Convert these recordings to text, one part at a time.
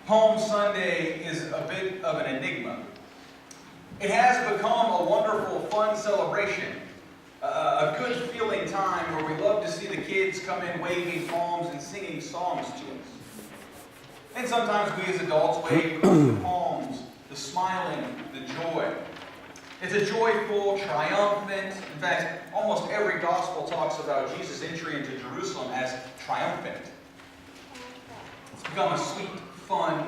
Palm Sunday is a bit of an enigma. It has become a wonderful, fun celebration, a good feeling time where we love to see the kids come in waving palms and singing songs to us. And sometimes we as adults wave the palms, the smiling, the joy. It's a joyful, triumphant, in fact, almost every gospel talks about Jesus' entry into Jerusalem as triumphant. It's become a sweet, fun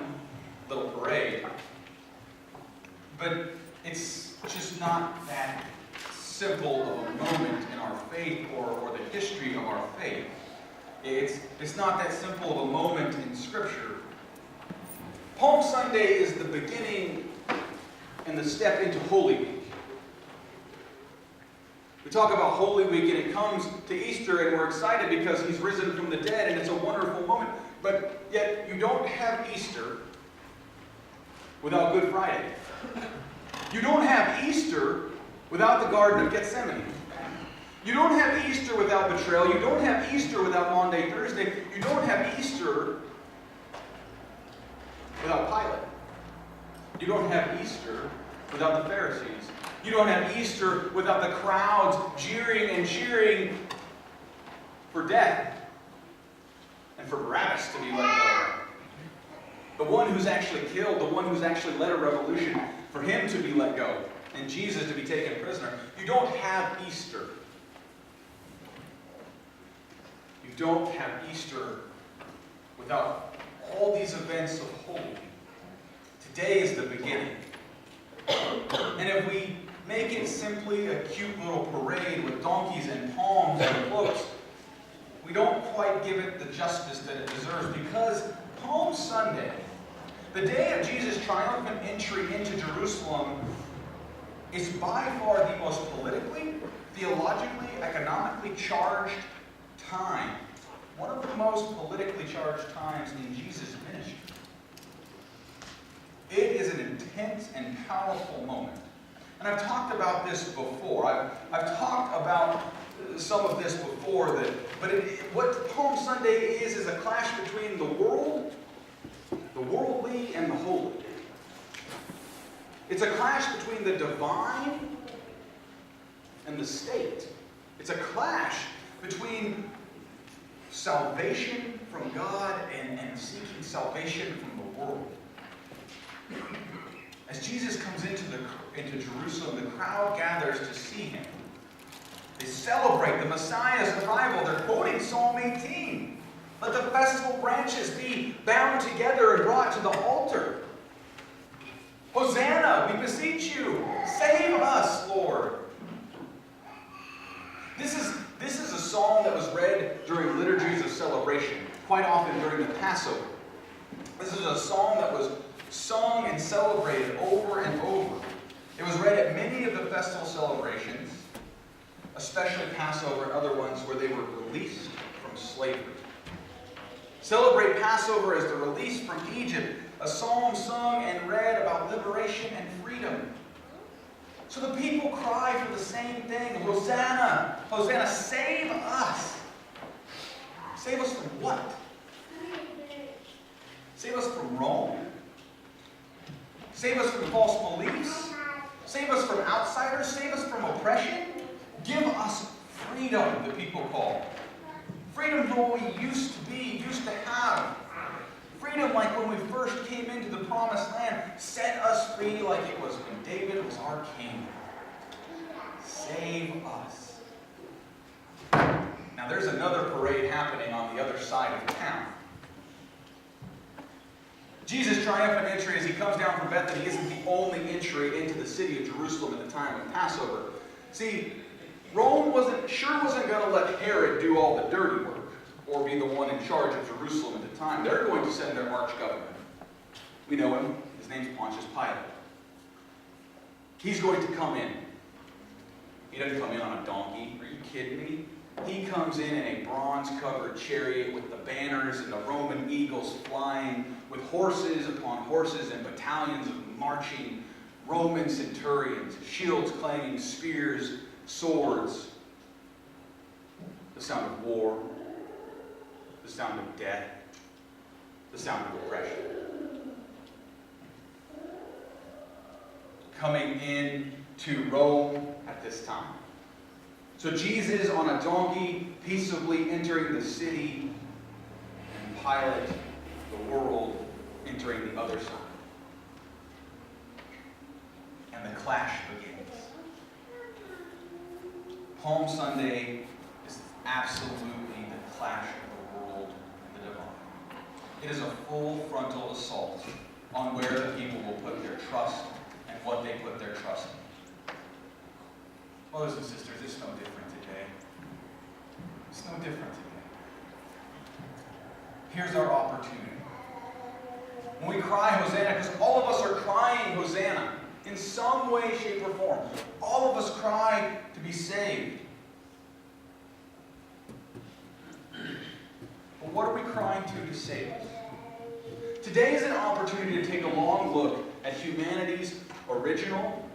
little parade. But it's just not that simple of a moment in our faith or the history of our faith. It's not that simple of a moment in Scripture. Palm Sunday is the beginning and the step into Holy Week. We talk about Holy Week and it comes to Easter and we're excited because He's risen from the dead and it's a wonderful moment. But yet you don't have Easter without Good Friday. You don't have Easter without the Garden of Gethsemane. You don't have Easter without betrayal. You don't have Easter without Maundy Thursday. You don't have Easter without Pilate. You don't have Easter without the Pharisees. You don't have Easter without the crowds jeering and cheering for death and for Barabbas to be let go. The one who's actually killed, the one who's actually led a revolution, for him to be let go and Jesus to be taken prisoner. You don't have Easter. You don't have Easter without all these events of Holy Week. Today is the beginning. And if we make it simply a cute little parade with donkeys and palms and cloaks, we don't quite give it the justice that it deserves, because Palm Sunday, the day of Jesus' triumphant entry into Jerusalem, is by far the most politically, theologically, economically charged time. One of the most politically charged times in Jesus' ministry. It is an intense and powerful moment. And I've talked about this before. I've talked about some of this before. What Palm Sunday is a clash between the world, the worldly, and the holy. It's a clash between the divine and the state. It's a clash between salvation from God and seeking salvation from the world. As Jesus comes into Jerusalem, the crowd gathers to see Him. They celebrate the Messiah's arrival. They're quoting Psalm 18. Let the festival branches be bound together and brought to the altar. Hosanna, we beseech you. Save us, Lord. This is a psalm that was read during liturgies of celebration, quite often during the Passover. This is a psalm that was sung and celebrated over and over. It was read at many of the festival celebrations, especially Passover and other ones where they were released from slavery. Celebrate Passover as the release from Egypt, a psalm sung and read about liberation and freedom. So the people cry for the same thing. Hosanna! Hosanna, save us! Save us from what? Save us from Rome? Save us from false beliefs? Save us from outsiders? Save us from oppression? Give us freedom, the people call. Freedom from what we used to be, used to have. Freedom like when we first came into the promised land. Set us free like it was when David was our king. Save us. Now there's another parade happening on the other side of town. Jesus' triumphant entry as He comes down from Bethany isn't the only entry into the city of Jerusalem at the time of Passover. See, Rome wasn't going to let Herod do all the dirty work or be the one in charge of Jerusalem at the time. They're going to send their arch-governor. We know him. His name's Pontius Pilate. He's going to come in. He doesn't come in on a donkey. Are you kidding me? He comes in a bronze-covered chariot with the banners and the Roman eagles flying, with horses upon horses and battalions of marching Roman centurions, shields clanging, spears, swords. The sound of war, the sound of death, the sound of oppression. coming in to Rome at this time. So Jesus on a donkey, peaceably entering the city, and Pilate, the world, entering the other side. And the clash begins. Palm Sunday is absolutely the clash of the world and the divine. It is a full frontal assault on where the people will put their trust and what they put their trust in. Brothers and sisters, it's no different today. It's no different today. Here's our opportunity. When we cry Hosanna, because all of us are crying Hosanna in some way, shape, or form. All of us cry to be saved. But what are we crying to save us? Today is an opportunity to take a long look at humanity's original,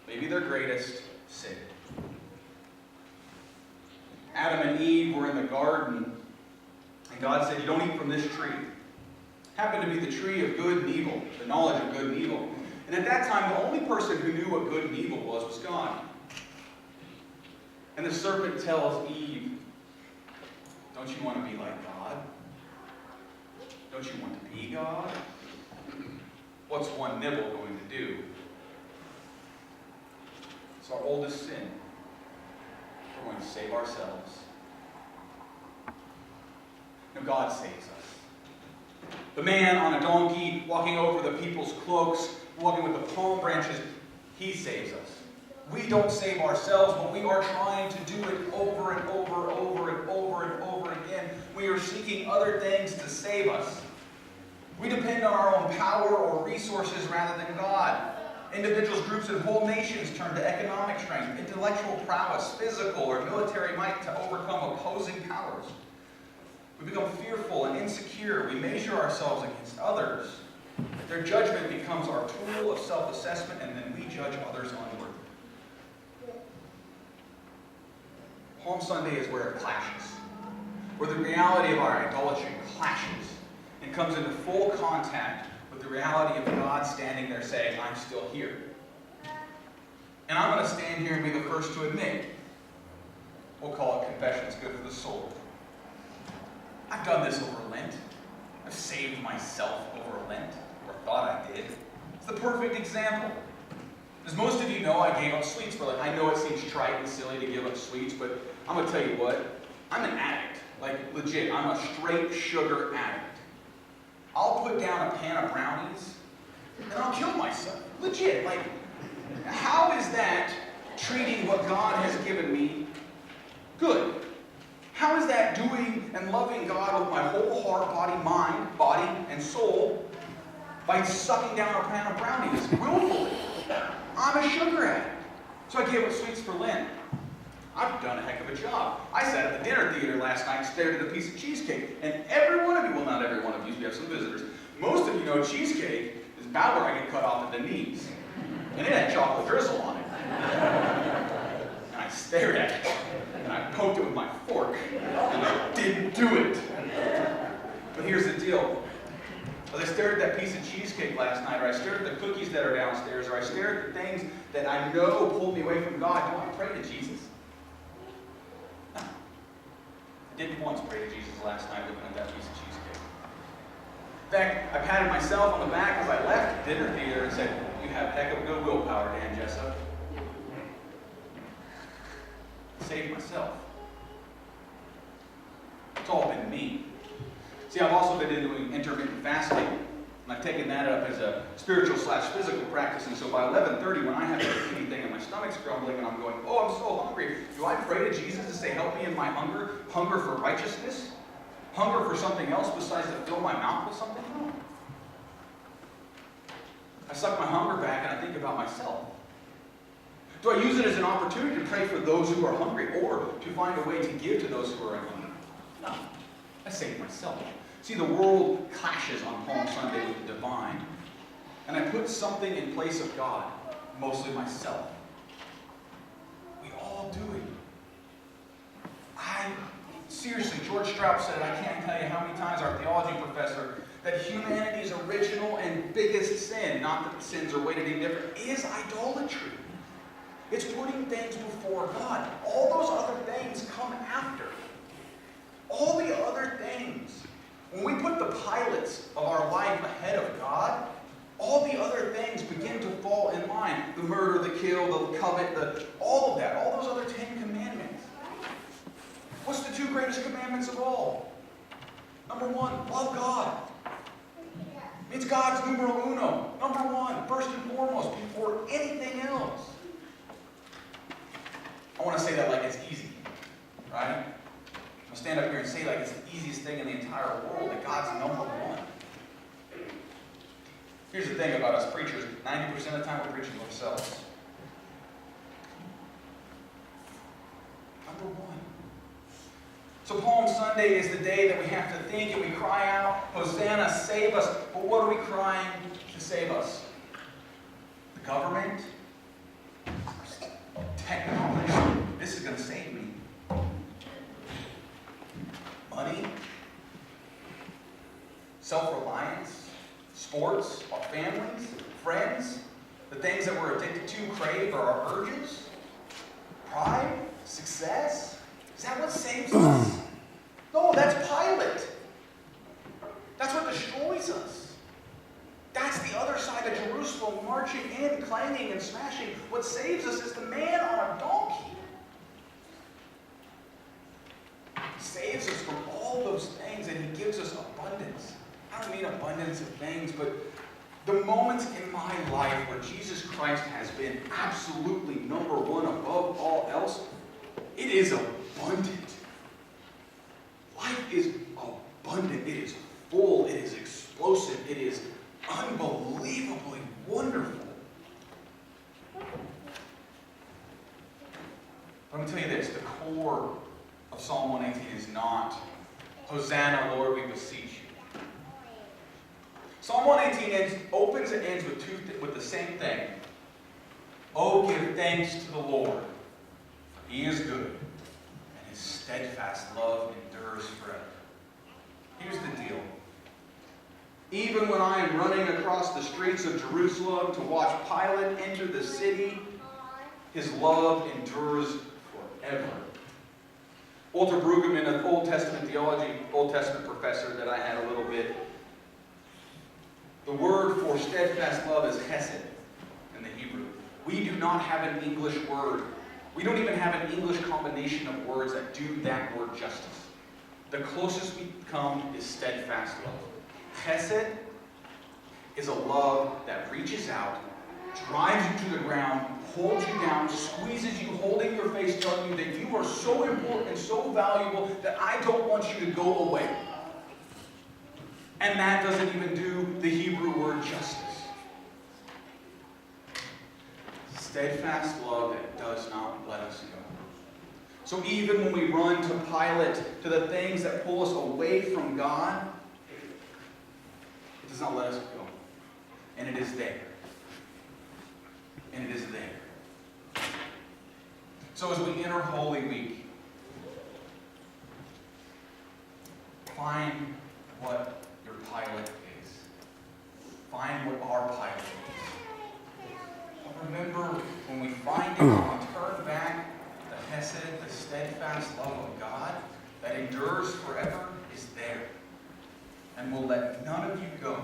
maybe their greatest, sin. Adam and Eve were in the garden, and God said, "You don't eat from this tree." Happened to be the tree of good and evil, the knowledge of good and evil. And at that time, the only person who knew what good and evil was God. And the serpent tells Eve, "Don't you want to be like God? Don't you want to be God? What's one nibble going to do?" It's our oldest sin. We're going to save ourselves. No, God saves us. The man on a donkey, walking over the people's cloaks, walking with the palm branches, he saves us. We don't save ourselves, but we are trying to do it over and over and over and over and over again. We are seeking other things to save us. We depend on our own power or resources rather than God. Individuals, groups, and whole nations turn to economic strength, intellectual prowess, physical or military might to overcome opposing powers. We become fearful and insecure. We measure ourselves against others. Their judgment becomes our tool of self-assessment, and then we judge others onward. Palm Sunday is where it clashes, where the reality of our idolatry clashes and comes into full contact with the reality of God standing there saying, "I'm still here." And I'm going to stand here and be the first to admit, we'll call it confession's good for the soul. I've done this over Lent. I've saved myself over Lent, or thought I did. It's the perfect example. As most of you know, I gave up sweets for Lent. I know it seems trite and silly to give up sweets, but I'm going to tell you what, I'm an addict. Like, legit, I'm a straight sugar addict. I'll put down a pan of brownies, and I'll kill myself. Legit, like, how is that treating what God has given me good? How is that doing and loving God with my whole heart, body, and soul by sucking down a pan of brownies willfully? I'm a sugar addict. So I gave up sweets for Lent. I've done a heck of a job. I sat at the dinner theater last night and stared at a piece of cheesecake. And every one of you, well, not every one of you, we have some visitors. Most of you know cheesecake is about where I get cut off at the knees. And it had chocolate drizzle on it. And I stared at it. And I poked it with my fork. And I didn't do it. But here's the deal. As I stared at that piece of cheesecake last night, or I stared at the cookies that are downstairs, or I stared at the things that I know pulled me away from God, do I pray to Jesus? No. I didn't once pray to Jesus last night looking at that piece of cheesecake. In fact, I patted myself on the back as I left the dinner theater and said, "You have a heck of good willpower, Dan Jessop." Saved myself. It's all been me. See, I've also been doing intermittent fasting, and I've taken that up as a spiritual/physical practice, and so by 11:30, when I have anything and my stomach's grumbling and I'm going, "Oh, I'm so hungry," do I pray to Jesus to say, "Help me in my hunger for righteousness? Hunger for something else besides to fill my mouth with something?" No. I suck my hunger back and I think about myself. Do I use it as an opportunity to pray for those who are hungry, or to find a way to give to those who are hungry? No. I save myself. See, the world clashes on Palm Sunday with the divine, and I put something in place of God, mostly myself. We all do it. Seriously, George Strauss said, I can't tell you how many times, our theology professor, that humanity's original and biggest sin sin, not that the sins are weighted any different, is idolatry. It's putting things before God. All those other things come after. All the other things. When we put the pilots of our life ahead of God, all the other things begin to fall in line. The murder, the kill, the covet, all of that. All those other 10 commandments. What's the 2 greatest commandments of all? Number 1, love God. It's God's numero uno. Number 1, first and foremost, before anything else. I want to say that like it's easy, right? I'm going to stand up here and say like it's the easiest thing in the entire world, that God's number 1. Here's the thing about us preachers. 90% of the time we're preaching to ourselves. Number 1. So Palm Sunday is the day that we have to think and we cry out, Hosanna, save us. But what are we crying to save us? The government? Technology? This is going to save me. Money? Self-reliance? Sports? Our families? Friends? The things that we're addicted to, crave, or our urges? Pride? Success? Is that what saves us? No, that's Pilate. That's what destroys us. That's the other side of Jerusalem, marching in, clanging and smashing. What saves us is the man on a donkey. He saves us from all those things, and he gives us abundance. I don't mean abundance of things, but the moments in my life where Jesus Christ has been absolutely number 1 above all else, it is abundant. Life is abundant. It is full. It is explosive. It is unbelievably wonderful. Let me tell you this. The core of Psalm 118 is not, Hosanna, Lord, we beseech you. Psalm 118 opens and ends with the same thing. Oh, give thanks to the Lord, for he is good, and his steadfast love endures forever. Here's the deal. Even when I am running across the streets of Jerusalem to watch Pilate enter the city, his love endures forever. Walter Brueggemann, an Old Testament theology, Old Testament professor that I had a little bit, the word for steadfast love is hesed in the Hebrew. We do not have an English word. We don't even have an English combination of words that do that word justice. The closest we come is steadfast love. Chesed is a love that reaches out, drives you to the ground, holds you down, squeezes you, holding your face, telling you that you are so important and so valuable that I don't want you to go away. And that doesn't even do the Hebrew word justice. Steadfast love that does not let us go. So even when we run to Pilate, to the things that pull us away from God, it does not let us go. And it is there. And it is there. So as we enter Holy Week, find what your Pilate is. Find what our Pilate is. But remember, when we find it, when we turn back, the Hesed, the steadfast love of God that endures forever is there. And will let none of you go